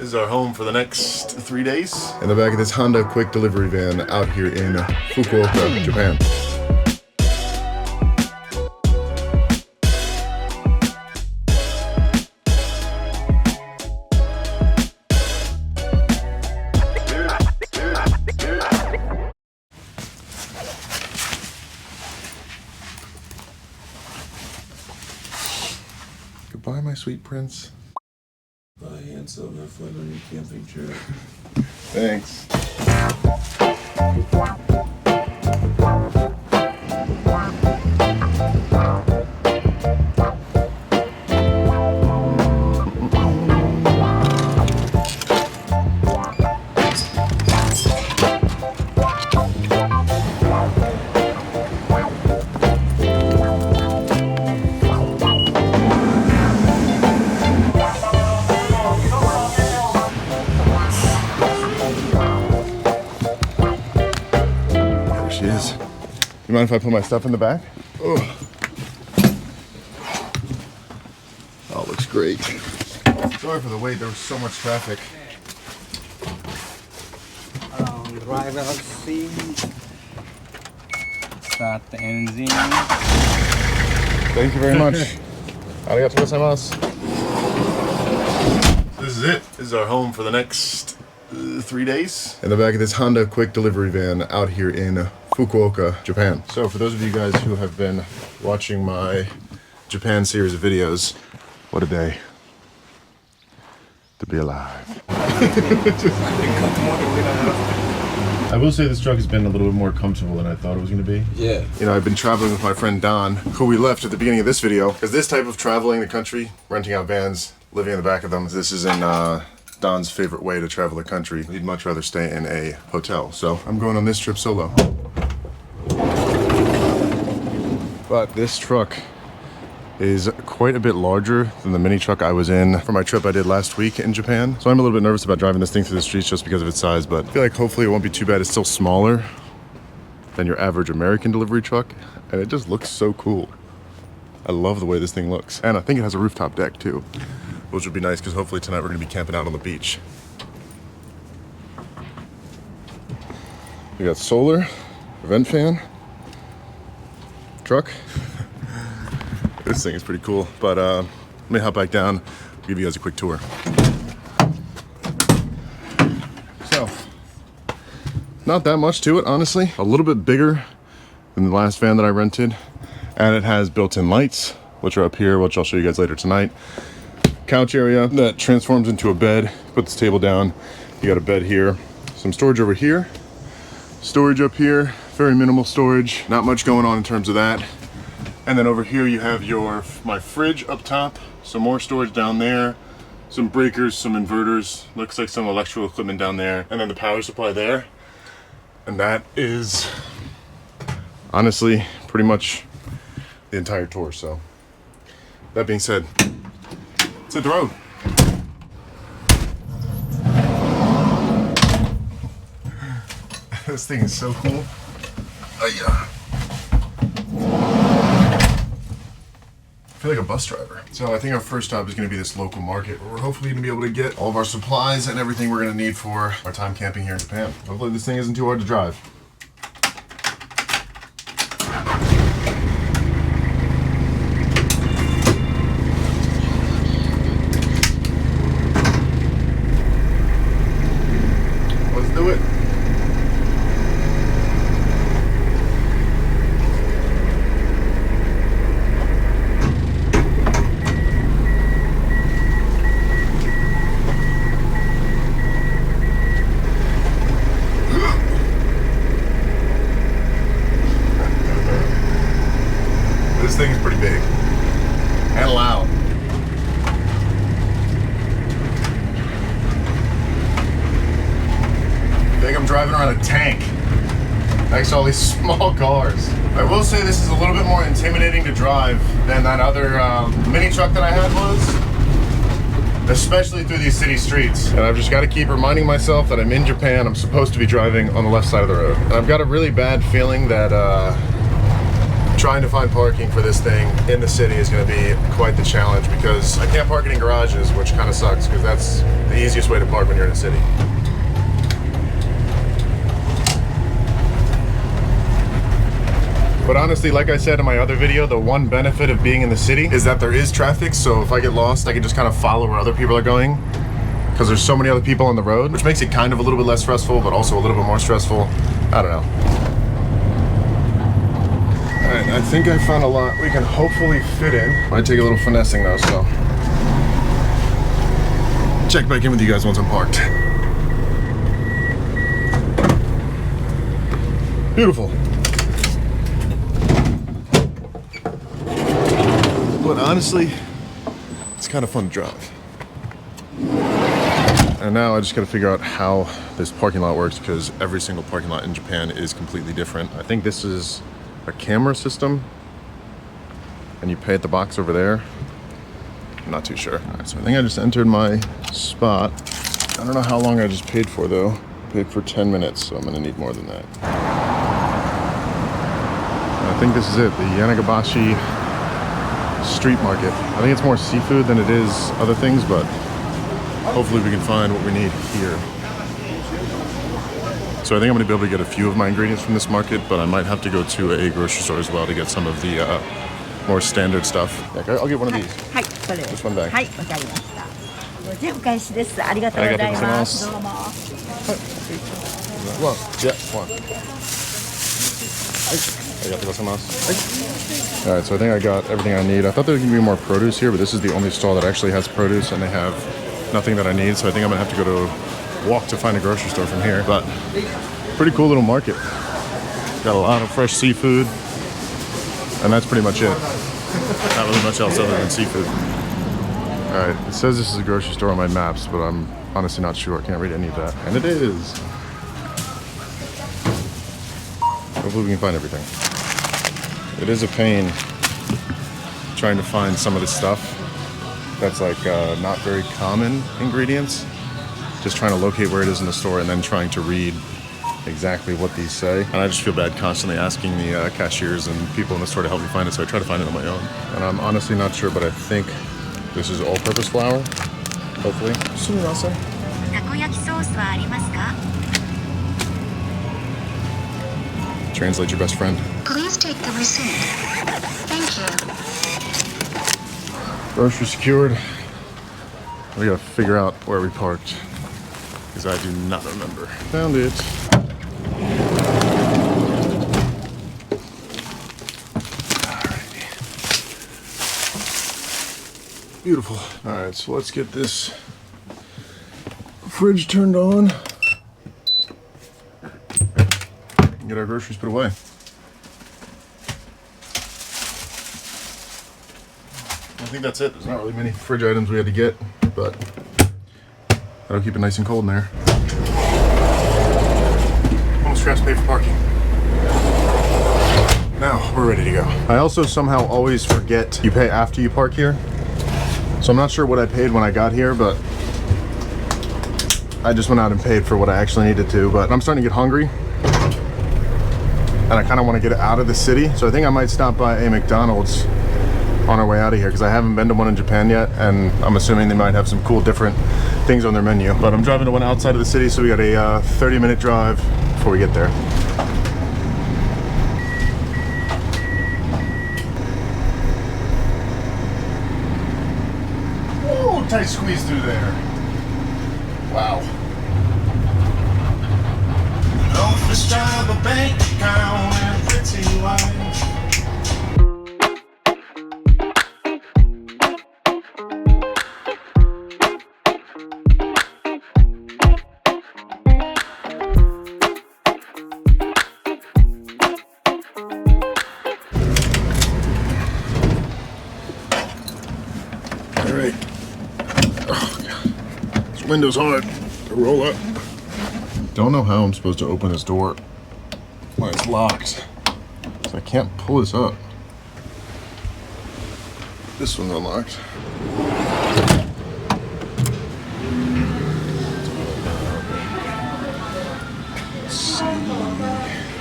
is our home for the next 3 days. In the back of this Honda quick delivery van out here in Fukuoka, Japan. Goodbye, my sweet prince. Bye, handsome. Have fun on your camping trip. Thanks. Is. You mind if I put my stuff in the back? Oh, oh, looks great. Sorry for the wait, there was so much traffic. Driver's seat. Start the engine. Thank you very much. Arigatou gozaimasu. This is it. This is our home for the next 3 days. In the back of this Honda quick delivery van out here in Fukuoka, Japan. So for those of you guys who have been watching my Japan series of videos, what a day to be alive. I will say this truck has been a little bit more comfortable than I thought it was going to be. Yeah. You know, I've been traveling with my friend Don, who we left at the beginning of this video, because this type of traveling the country, renting out vans, living in the back of them, this is in Don's favorite way to travel the country. He'd much rather stay in a hotel. So I'm going on this trip solo. But this truck is quite a bit larger than the mini truck I was in for my trip I did last week in Japan. So I'm a little bit nervous about driving this thing through the streets just because of its size, but I feel like hopefully it won't be too bad. It's still smaller than your average American delivery truck, and it just looks so cool. I love the way this thing looks. And I think it has a rooftop deck too, which would be nice because hopefully tonight we're gonna be camping out on the beach. We got solar, vent fan, truck. This thing is pretty cool, but let me hop back down, give you guys a quick tour. So, not that much to it, honestly. A little bit bigger than the last van that I rented, and it has built-in lights, which are up here, which I'll show you guys later tonight. Couch area that transforms into a bed. Put this table down, you got a bed here, some storage over here, storage up here, very minimal storage, not much going on in terms of that. And then over here you have my fridge up top, some more storage down there, some breakers, some inverters, looks like some electrical equipment down there, and then the power supply there. And that is honestly pretty much the entire tour. So that being said, let's hit the road. This thing is so cool. Yeah. I feel like a bus driver. So I think our first stop is going to be this local market where we're hopefully going to be able to get all of our supplies and everything we're going to need for our time camping here in Japan. Hopefully this thing isn't too hard to drive. Let's do it. This thing is pretty big and loud. I think I'm driving around a tank next to all these small cars. I will say this is a little bit more intimidating to drive than that other mini truck that I had was, especially through these city streets. And I've just got to keep reminding myself that I'm in Japan. I'm supposed to be driving on the left side of the road. And I've got a really bad feeling that trying to find parking for this thing in the city is going to be quite the challenge because I can't park it in garages, which kind of sucks because that's the easiest way to park when you're in the city. But honestly, like I said in my other video, the one benefit of being in the city is that there is traffic. So if I get lost, I can just kind of follow where other people are going because there's so many other people on the road, which makes it kind of a little bit less stressful, but also a little bit more stressful. I don't know. All right, I think I found a lot we can hopefully fit in. Might take a little finessing though, so. Check back in with you guys once I'm parked. Beautiful. But honestly, it's kind of fun to drive. And now I just gotta figure out how this parking lot works because every single parking lot in Japan is completely different. I think this is a camera system and you pay at the box over there. I'm not too sure. All right, so I think I just entered my spot. I don't know how long I just paid for though. Paid for 10 minutes, so I'm gonna need more than that. I think this is it, the Yanagabashi street market. I think it's more seafood than it is other things, but hopefully we can find what we need here. So I think I'm gonna be able to get a few of my ingredients from this market, but I might have to go to a grocery store as well to get some of the more standard stuff. Yeah, I'll get one of these. Just one bag. Well, yeah, one. Alright, so I think I got everything I need. I thought there was going to be more produce here, but this is the only stall that actually has produce and they have nothing that I need. So I think I'm going to have to go to walk to find a grocery store from here. But pretty cool little market. Got a lot of fresh seafood. And that's pretty much it. Not really much else other than seafood. Alright, it says this is a grocery store on my maps, but I'm honestly not sure. I can't read any of that. And it is. Hopefully we can find everything. It is a pain trying to find some of the stuff that's like not very common ingredients. Just trying to locate where it is in the store and then trying to read exactly what these say. And I just feel bad constantly asking the cashiers and people in the store to help me find it, so I try to find it on my own. And I'm honestly not sure, but I think this is all-purpose flour, hopefully. Sumimasen. Takoyaki sauce wa arimasu ka? Translate your best friend. Please take the receipt. Thank you. Grocery secured. We gotta figure out where we parked because I do not remember. Found it. Alrighty. Beautiful. Alright, so let's get this fridge turned on. Get our groceries put away. I think that's it. There's not really many fridge items we had to get, but that'll keep it nice and cold in there. Almost forgot to pay for parking. Now we're ready to go. I also somehow always forget you pay after you park here. So I'm not sure what I paid when I got here, but I just went out and paid for what I actually needed to. But I'm starting to get hungry. And I kind of want to get out of the city. So I think I might stop by a McDonald's on our way out of here because I haven't been to one in Japan yet, and I'm assuming they might have some cool different things on their menu. But I'm driving to one outside of the city, so we got a 30-minute drive before we get there. Whoa, tight squeeze through there. Wow. Office job, a bank account, and a pretty wife. All right. Oh God, this window's hard to roll up. Don't know how I'm supposed to open this door when it's locked. So I can't pull this up. This one's unlocked. Let's see.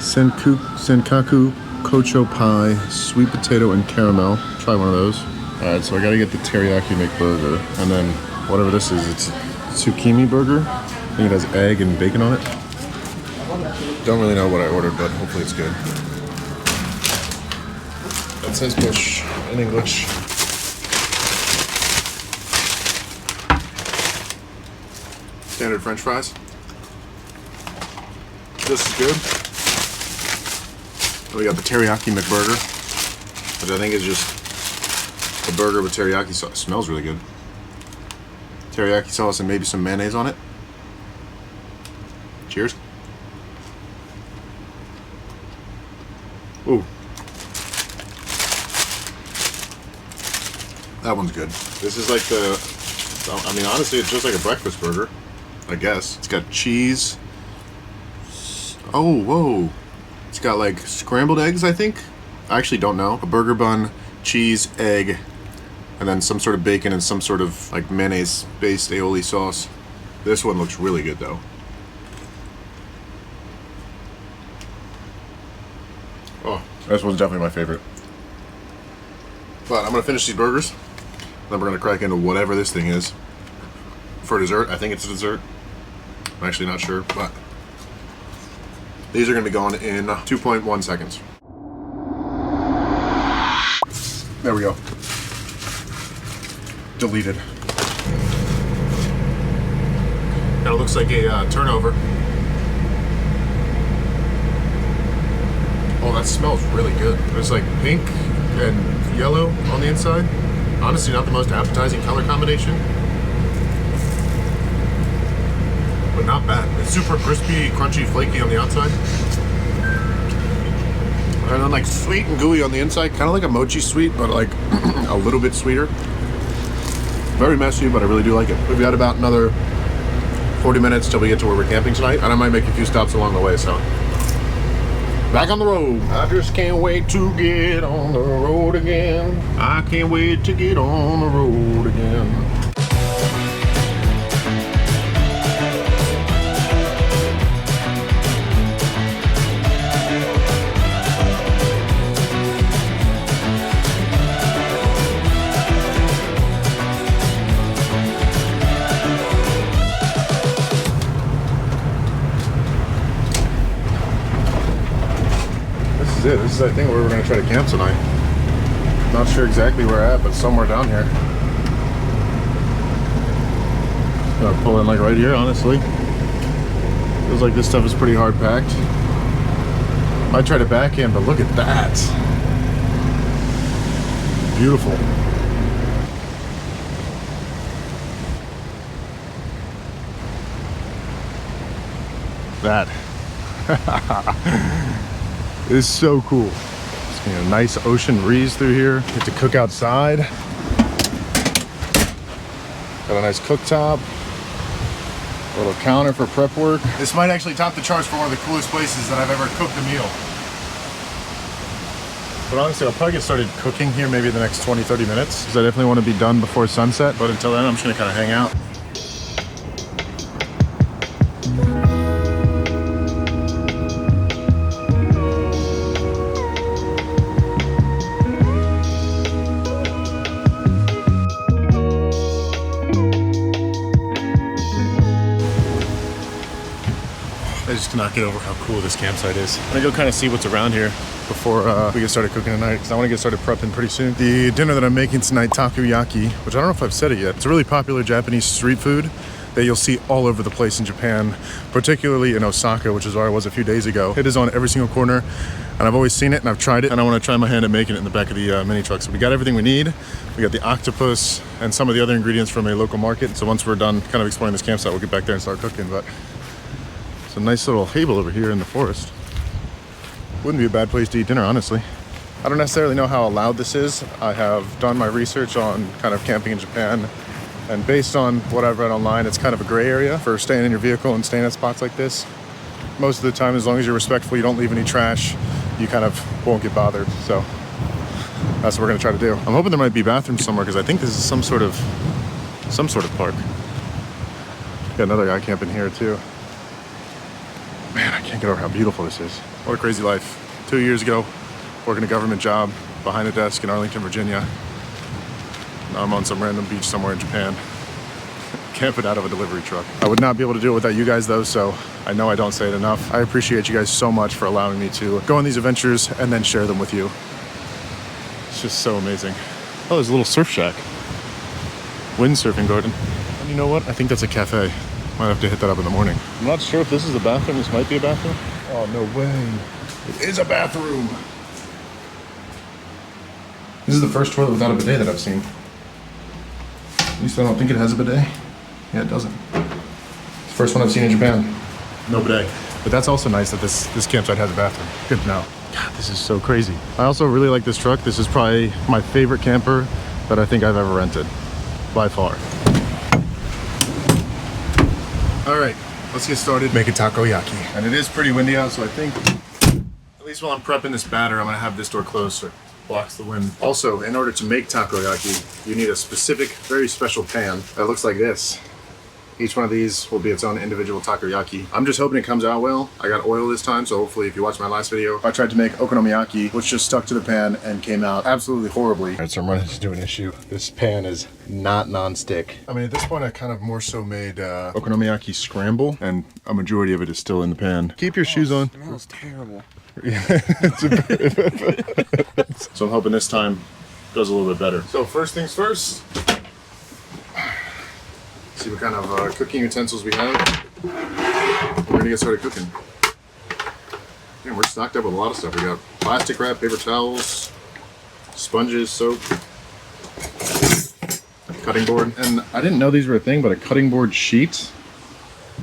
Senkaku Kocho pie, sweet potato and caramel. Try one of those. All right, so I gotta get the teriyaki McBurger, and then whatever this is, it's zucchini burger. I think it has egg and bacon on it. Don't really know what I ordered, but hopefully it's good. That says push in English. Standard French fries. This is good. We got the teriyaki McBurger, which I think is just a burger with teriyaki sauce. It smells really good. Teriyaki sauce and maybe some mayonnaise on it. Cheers. Ooh. That one's good. This is like I mean, honestly, it's just like a breakfast burger, I guess. It's got cheese. Oh, whoa. It's got like scrambled eggs, I think. I actually don't know. A burger bun, cheese, egg, and then some sort of bacon and some sort of like mayonnaise-based aioli sauce. This one looks really good though. Oh, this one's definitely my favorite. But I'm gonna finish these burgers. Then we're gonna crack into whatever this thing is. For dessert, I think it's a dessert. I'm actually not sure, but these are gonna be going in 2.1 seconds. There we go. Deleted. Kind of looks like a turnover. Oh, that smells really good. There's like pink and yellow on the inside. Honestly, not the most appetizing color combination, but not bad. It's super crispy, crunchy, flaky on the outside. And then like sweet and gooey on the inside, kind of like a mochi sweet, but like a little bit sweeter. Very messy, but I really do like it. We've got about another 40 minutes till we get to where we're camping tonight, and I might make a few stops along the way, so. Back on the road. I just can't wait to get on the road again. I can't wait to get on the road again. This is, I think, where we're going to try to camp tonight. Not sure exactly where we're at, but somewhere down here. Gonna pull in like right here, honestly. Feels like this stuff is pretty hard packed. Might try to back in, but look at that. Beautiful. That. It's so cool. Just, you know, nice ocean breeze through here. Get to cook outside. Got a nice cooktop. A little counter for prep work. This might actually top the charts for one of the coolest places that I've ever cooked a meal. But honestly, I'll probably get started cooking here maybe the next 20-30 minutes, because I definitely want to be done before sunset. But until then, I'm just gonna kind of hang out. I just cannot get over how cool this campsite is. I'm gonna go kind of see what's around here before we get started cooking tonight, because I want to get started prepping pretty soon. The dinner that I'm making tonight, takoyaki, which I don't know if I've said it yet. It's a really popular Japanese street food that you'll see all over the place in Japan, particularly in Osaka, which is where I was a few days ago. It is on every single corner, and I've always seen it and I've tried it, and I want to try my hand at making it in the back of the mini truck. So we got everything we need. We got the octopus and some of the other ingredients from a local market. So once we're done kind of exploring this campsite, we'll get back there and start cooking. But it's a nice little table over here in the forest. Wouldn't be a bad place to eat dinner, honestly. I don't necessarily know how allowed this is. I have done my research on kind of camping in Japan, and based on what I've read online, it's kind of a gray area for staying in your vehicle and staying at spots like this. Most of the time, as long as you're respectful, you don't leave any trash, you kind of won't get bothered. So that's what we're gonna try to do. I'm hoping there might be bathrooms somewhere, because I think this is some sort of park. Got another guy camping here too. Man, I can't get over how beautiful this is. What a crazy life. 2 years ago, working a government job behind a desk in Arlington, Virginia. Now I'm on some random beach somewhere in Japan, camping out of a delivery truck. I would not be able to do it without you guys though, so I know I don't say it enough. I appreciate you guys so much for allowing me to go on these adventures and then share them with you. It's just so amazing. Oh, there's a little surf shack. Windsurfing garden. And you know what? I think that's a cafe. Might have to hit that up in the morning. I'm not sure if this is a bathroom. This might be a bathroom. Oh, no way. It is a bathroom. This is the first toilet without a bidet that I've seen. At least I don't think it has a bidet. Yeah, it doesn't. It's the first one I've seen in Japan. No bidet. But that's also nice that this campsite has a bathroom. Good to know. God, this is so crazy. I also really like this truck. This is probably my favorite camper that I think I've ever rented. By far. All right, let's get started making takoyaki. And it is pretty windy out, so I think, at least while I'm prepping this batter, I'm gonna have this door closed so it blocks the wind. Also, in order to make takoyaki, you need a specific, very special pan that looks like this. Each one of these will be its own individual takoyaki. I'm just hoping it comes out well. I got oil this time, so hopefully if you watch my last video, I tried to make okonomiyaki, which just stuck to the pan and came out absolutely horribly. All right, so I'm running into an issue. This pan is not non-stick. I mean, at this point, I kind of more so made okonomiyaki scramble, and a majority of it is still in the pan. Keep your shoes on. It smells terrible. So I'm hoping this time goes a little bit better. So first things first, see what kind of cooking utensils we have. We're gonna get started cooking. Damn, we're stocked up with a lot of stuff. We got plastic wrap, paper towels, sponges, soap, cutting board. And I didn't know these were a thing, but a cutting board sheet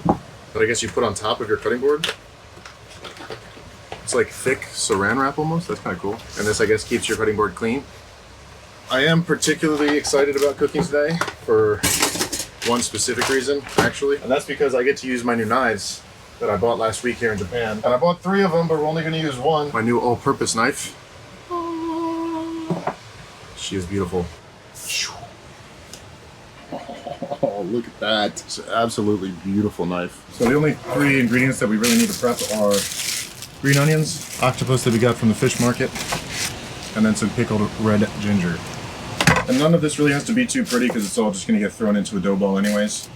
that I guess you put on top of your cutting board. It's like thick saran wrap almost. That's kind of cool. And this, I guess, keeps your cutting board clean. I am particularly excited about cooking today for one specific reason, actually. And that's because I get to use my new knives that I bought last week here in Japan. And I bought 3 of them, but we're only gonna use one. My new all-purpose knife. She is beautiful. Oh, look at that. It's an absolutely beautiful knife. So the only 3 ingredients that we really need to prep are green onions, octopus that we got from the fish market, and then some pickled red ginger. And none of this really has to be too pretty because it's all just going to get thrown into a dough ball anyways.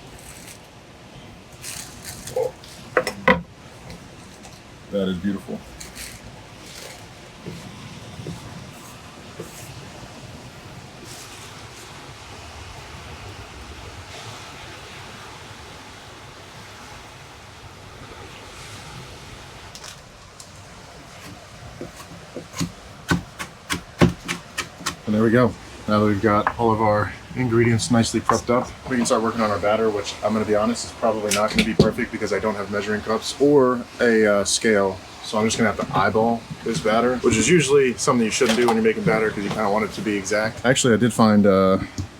That is beautiful. And there we go. Now that we've got all of our ingredients nicely prepped up, we can start working on our batter, which I'm going to be honest is probably not going to be perfect because I don't have measuring cups or a scale. So I'm just going to have to eyeball this batter, which is usually something you shouldn't do when you're making batter because you kind of want it to be exact. Actually, I did find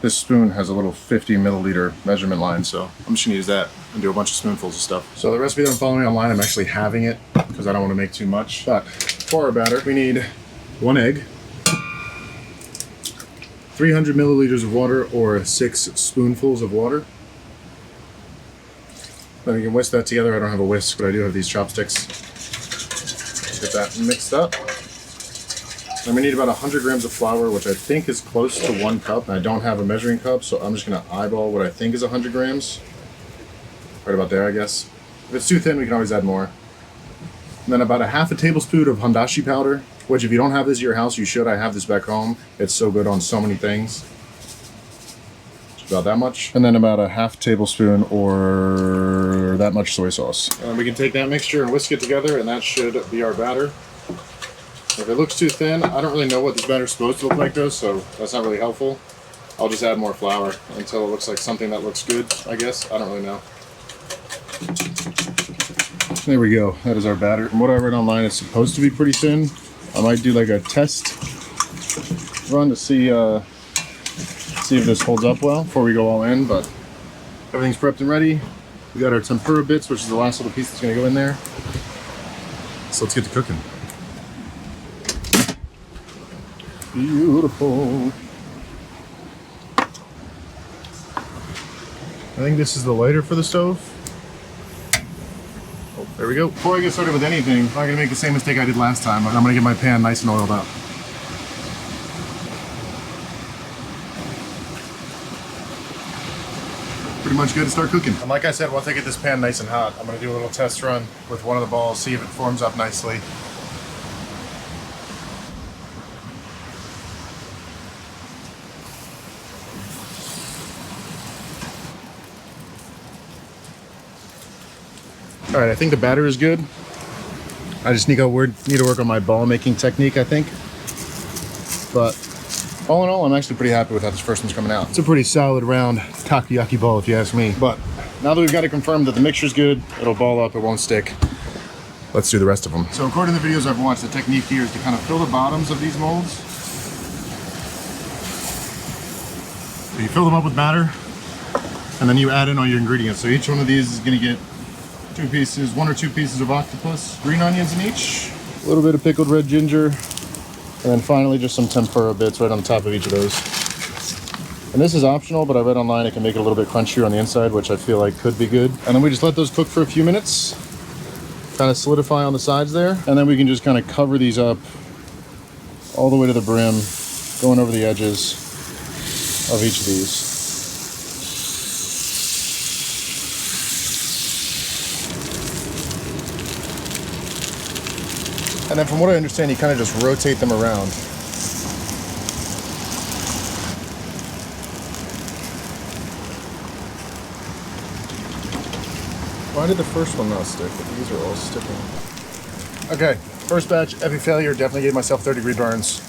this spoon has a little 50 milliliter measurement line, so I'm just going to use that and do a bunch of spoonfuls of stuff. So the recipe that I'm following online, I'm actually halving it because I don't want to make too much. But for our batter, we need 1 egg, 300 milliliters of water or 6 spoonfuls of water. Then we can whisk that together. I don't have a whisk, but I do have these chopsticks. Let's get that mixed up. Then we need about 100 grams of flour, which I think is close to 1 cup. And I don't have a measuring cup, so I'm just gonna eyeball what I think is 100 grams. Right about there, I guess. If it's too thin, we can always add more. And then about a half a tablespoon of handashi powder, which if you don't have this at your house, you should. I have this back home. It's so good on so many things. Just about that much. And then about a half tablespoon or that much soy sauce. And we can take that mixture and whisk it together, and that should be our batter. If it looks too thin, I don't really know what this batter is supposed to look like though, so that's not really helpful. I'll just add more flour until it looks like something that looks good, I guess. I don't really know. There we go. That is our batter. From what I read online, it's supposed to be pretty thin. I might do like a test run to see if this holds up well before we go all in, but everything's prepped and ready. We got our tempura bits, which is the last little piece that's gonna go in there. So let's get to cooking. Beautiful. I think this is the lighter for the stove. Oh, There we go. Before I get started with anything, I'm not gonna make the same mistake I did last time. I'm gonna get my pan nice and oiled up. Pretty much good to start cooking. And like I said, once I get this pan nice and hot, I'm gonna do a little test run with one of the balls, see if it forms up nicely. All right, I think the batter is good. I just need to work on my ball making technique, I think. But all in all, I'm actually pretty happy with how this first one's coming out. It's a pretty solid round takoyaki ball, if you ask me. But now that we've got it confirmed that the mixture's good, it'll ball up, it won't stick. Let's do the rest of them. So according to the videos I've watched, the technique here is to kind of fill the bottoms of these molds. So you fill them up with batter, and then you add in all your ingredients. So each one of these is gonna get one or two pieces of octopus, green onions in each, a little bit of pickled red ginger, and then finally just some tempura bits right on top of each of those. And this is optional, but I read online it can make it a little bit crunchier on the inside, which I feel like could be good. And then we just let those cook for a few minutes, kind of solidify on the sides there, and then we can just kind of cover these up all the way to the brim, going over the edges of each of these. And then from what I understand, you kind of just rotate them around. Why did the first one not stick? These are all sticking. Okay, first batch, epic failure. Definitely gave myself 30-degree burns.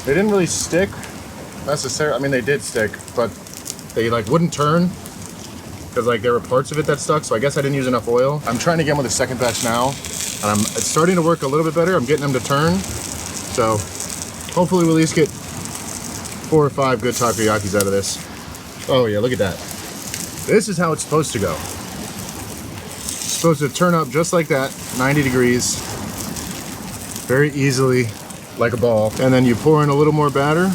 They didn't really stick necessarily. I mean, they did stick, but they like wouldn't turn because like there were parts of it that stuck. So I guess I didn't use enough oil. I'm trying to get them with the second batch now. And it's starting to work a little bit better. I'm getting them to turn. So hopefully we'll at least get 4 or 5 good takoyakis out of this. Oh yeah, look at that. This is how it's supposed to go. It's supposed to turn up just like that, 90 degrees, very easily, like a ball. And then you pour in a little more batter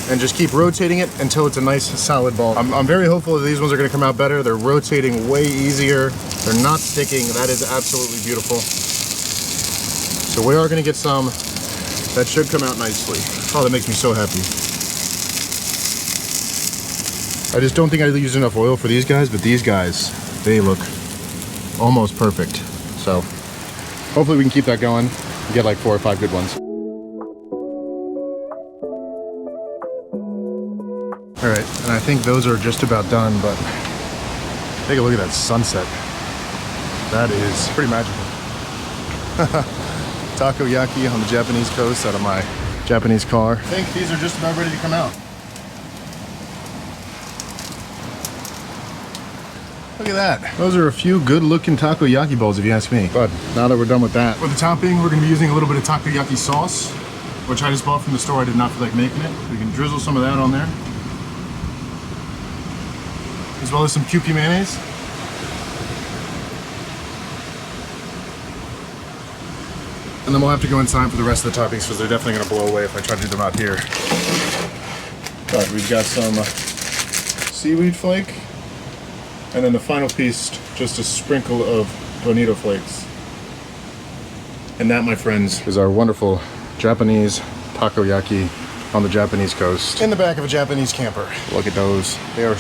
and just keep rotating it until it's a nice solid ball. I'm very hopeful that these ones are gonna come out better. They're rotating way easier. They're not sticking. That is absolutely beautiful. So we are gonna get some that should come out nicely. Oh, that makes me so happy. I just don't think I used enough oil for these guys, but these guys, they look almost perfect. So hopefully we can keep that going and get like 4 or 5 good ones. All right, and I think those are just about done, but take a look at that sunset. That is pretty magical. Takoyaki on the Japanese coast out of my Japanese car. I think these are just about ready to come out. Look at that. Those are a few good looking takoyaki balls if you ask me. But now that we're done with that, for the topping, we're gonna be using a little bit of takoyaki sauce, which I just bought from the store. I did not feel like making it. We can drizzle some of that on there, as well as some Kewpie mayonnaise. And then we'll have to go inside for the rest of the toppings because they're definitely gonna blow away if I try to do them out here. But we've got some seaweed flake, and then the final piece, just a sprinkle of bonito flakes. And that, my friends, is our wonderful Japanese takoyaki on the Japanese coast in the back of a Japanese camper. Look at those. They are,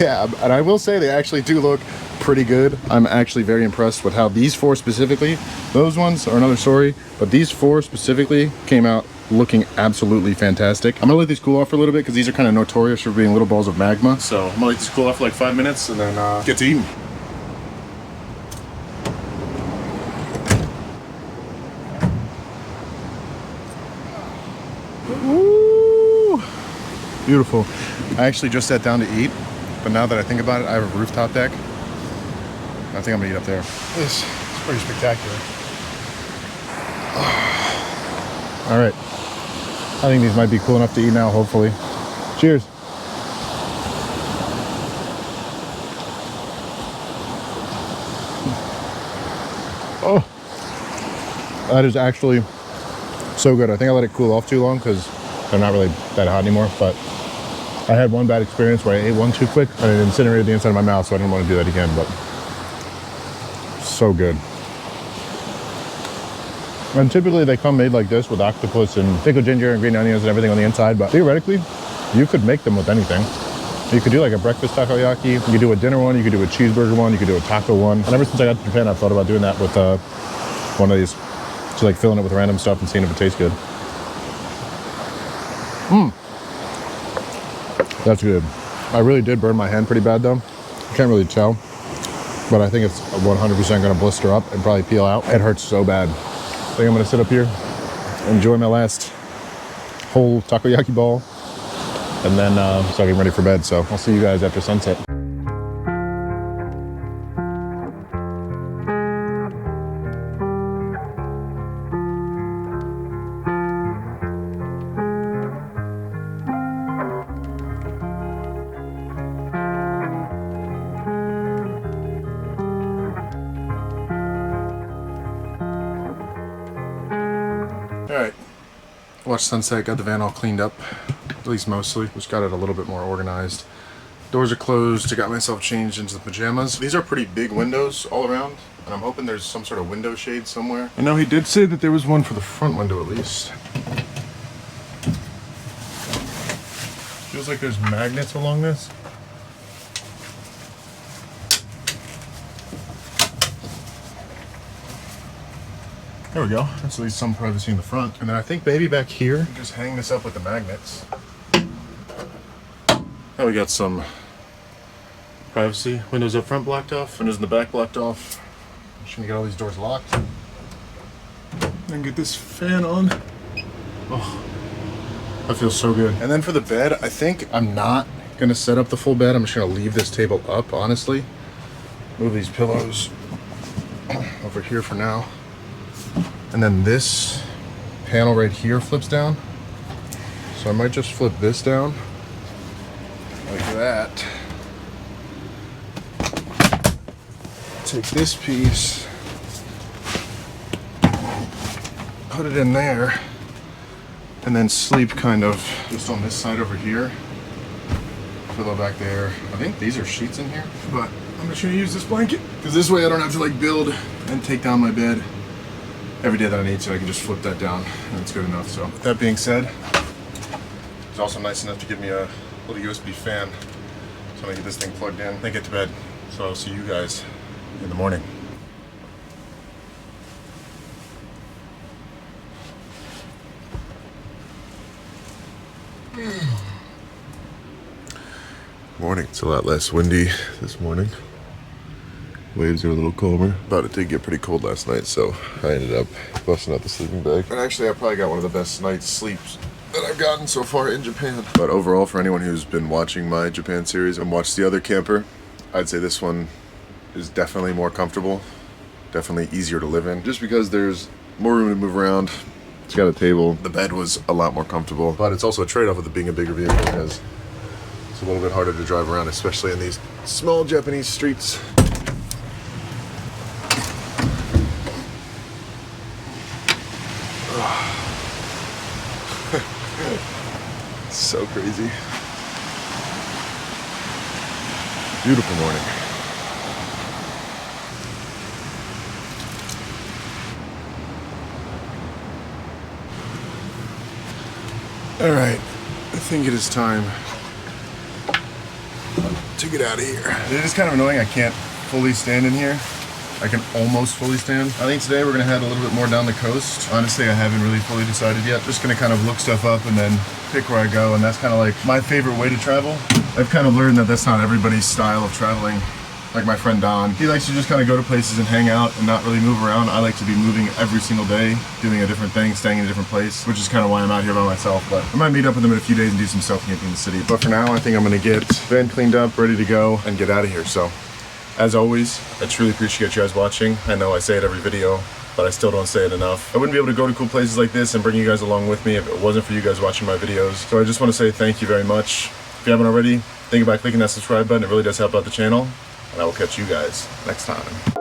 yeah, and I will say they actually do look pretty good. I'm actually very impressed with how these 4 specifically, those ones are another story, but these 4 specifically came out looking absolutely fantastic. I'm gonna let these cool off for a little bit because these are kind of notorious for being little balls of magma. So I'm gonna let these cool off for like 5 minutes and then get to eating. Woo! Beautiful. I actually just sat down to eat, but now that I think about it, I have a rooftop deck. I think I'm gonna eat up there. This is pretty spectacular. All right. I think these might be cool enough to eat now, hopefully. Cheers. Oh, that is actually so good. I think I let it cool off too long because they're not really that hot anymore, but I had one bad experience where I ate one too quick and it incinerated the inside of my mouth, so I didn't want to do that again, but So good. And typically they come made like this with octopus and pickled ginger and green onions and everything on the inside, but theoretically, you could make them with anything. You could do like a breakfast takoyaki, you could do a dinner one, you could do a cheeseburger one, you could do a taco one. And ever since I got to Japan, I've thought about doing that with one of these. Just like filling it with random stuff and seeing if it tastes good. That's good. I really did burn my hand pretty bad though. I can't really tell, but I think it's 100% gonna blister up and probably peel out. It hurts so bad. I think I'm gonna sit up here, enjoy my last whole takoyaki ball, and then start getting ready for bed. So I'll see you guys after sunset. Alright, watched sunset, got the van all cleaned up, at least mostly. Just got it a little bit more organized. Doors are closed, I got myself changed into the pajamas. These are pretty big windows all around, and I'm hoping there's some sort of window shade somewhere. I know he did say that there was one for the front window at least. Feels like there's magnets along this. There we go. That's at least some privacy in the front. And then I think maybe back here, just hang this up with the magnets. Now we got some privacy. Windows up front blocked off, windows in the back blocked off. I'm just gonna get all these doors locked. And get this fan on. Oh, that feels so good. And then for the bed, I think I'm not gonna set up the full bed. I'm just gonna leave this table up, honestly. Move these pillows over here for now. And then this panel right here flips down. So I might just flip this down like that. Take this piece, put it in there, and then sleep kind of just on this side over here. Pillow back there. I think these are sheets in here, but I'm just gonna use this blanket because this way I don't have to like build and take down my bed every day that I need to. I can just flip that down and it's good enough. So with that being said, it's also nice enough to give me a little USB fan. So I'm gonna get this thing plugged in, then get to bed. So I'll see you guys in the morning. Morning. It's a lot less windy this morning. Waves are a little calmer, but it did get pretty cold last night, so I ended up busting out the sleeping bag. And actually, I probably got one of the best night's sleeps that I've gotten so far in Japan. But overall, for anyone who's been watching my Japan series and watched the other camper, I'd say this one is definitely more comfortable, definitely easier to live in, just because there's more room to move around. It's got a table. The bed was a lot more comfortable, but it's also a trade-off with it being a bigger vehicle because it's a little bit harder to drive around, especially in these small Japanese streets. So crazy. Beautiful morning. All right, I think it is time to get out of here. It is kind of annoying I can't fully stand in here. I can almost fully stand. I think today we're gonna head a little bit more down the coast. Honestly, I haven't really fully decided yet. Just gonna kind of look stuff up and then pick where I go, and that's kind of like my favorite way to travel. I've kind of learned that that's not everybody's style of traveling. Like my friend Don, he likes to just kind of go to places and hang out and not really move around. I like to be moving every single day, doing a different thing, staying in a different place, which is kind of why I'm out here by myself. But I might meet up with him in a few days and do some self-camping in the city. But for now, I think I'm gonna get van cleaned up, ready to go, and get out of here. So, as always, I truly appreciate you guys watching. I know I say it every video, but I still don't say it enough. I wouldn't be able to go to cool places like this and bring you guys along with me if it wasn't for you guys watching my videos. So I just want to say thank you very much. If you haven't already, think about clicking that subscribe button. It really does help out the channel. And I will catch you guys next time.